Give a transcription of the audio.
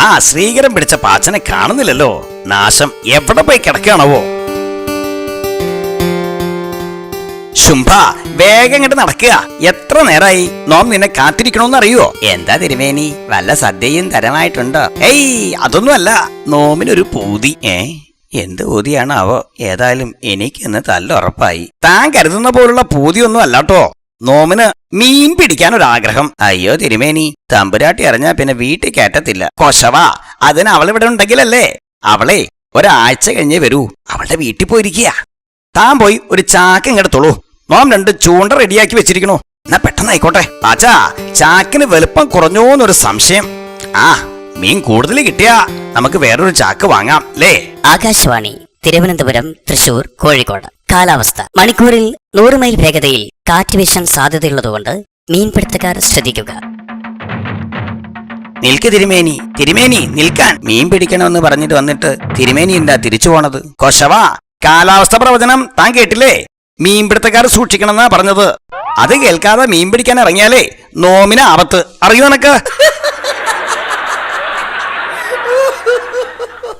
ആ ശ്രീകരം പിടിച്ച പാച്ചനെ കാണുന്നില്ലല്ലോ. നാശം എവിടെ പോയി കിടക്കുകയാണവോ? ശുംഭ, വേഗം ഇങ്ങോട്ട് നടക്കുക. എത്ര നേരായി നോം നിന്നെ കാത്തിരിക്കണോന്ന് അറിയോ? എന്താ തിരുമേനി, വല്ല സദ്യയും തരമായിട്ടുണ്ടോ? ഏയ്, അതൊന്നുമല്ല, നോമിനൊരു പൂതി. എന്ത് പൂതിയാണാവോ? ഏതായാലും എനിക്കിന്ന് തല്ലുറപ്പായി. താൻ കരുതുന്ന പോലുള്ള പൂതിയൊന്നും അല്ലാട്ടോ. നോമിന് മീൻ പിടിക്കാനൊരാഗ്രഹം. അയ്യോ തിരുമേനി, തമ്പുരാട്ടി അറിഞ്ഞാ പിന്നെ വീട്ടിൽ കയറ്റത്തില്ല. കൊശവാ, അതിന് അവളിവിടെ ഉണ്ടെങ്കിലല്ലേ. അവളെ ഒരാഴ്ച കഴിഞ്ഞേ വരൂ. അവളുടെ വീട്ടിൽ പോയിരിക്കുക. താൻ പോയി ഒരു ചാക്ക് ഇങ്ങെടുത്തോളൂ. നോം 2 ചൂണ്ട റെഡിയാക്കി വെച്ചിരിക്കണു. എന്നാ പെട്ടെന്നായിക്കോട്ടെ. പാച്ചാ, ചാക്കിന് വലുപ്പം കുറഞ്ഞോന്നൊരു സംശയം. ആ, മീൻ കൂടുതൽ കിട്ടിയാ നമുക്ക് വേറൊരു ചാക്ക് വാങ്ങാം അല്ലേ? ആകാശവാണി തിരുവനന്തപുരം, തൃശൂർ, കോഴിക്കോട്. കാലാവസ്ഥ. മണിക്കൂറിൽ 100 മൈൽ വേഗതയിൽ കാറ്റ് വീശാൻ സാധ്യതയുള്ളതുകൊണ്ട് മീൻപിടുത്തക്കാർ ശ്രദ്ധിക്കുക. നിൽക്ക് തിരുമേനി, തിരുമേനി നിൽക്കാൻ. മീൻ പിടിക്കണമെന്ന് പറഞ്ഞിട്ട് വന്നിട്ട് തിരുമേനി എന്താ തിരിച്ചു പോണത്? കൊശവാ, കാലാവസ്ഥ പ്രവചനം താൻ കേട്ടില്ലേ? മീൻപിടുത്തക്കാർ സൂക്ഷിക്കണമെന്നാ പറഞ്ഞത്. അത് കേൾക്കാതെ മീൻ പിടിക്കാൻ ഇറങ്ങിയാലേ നോമിന് ആപത്ത്. അറിയോ നിനക്ക്?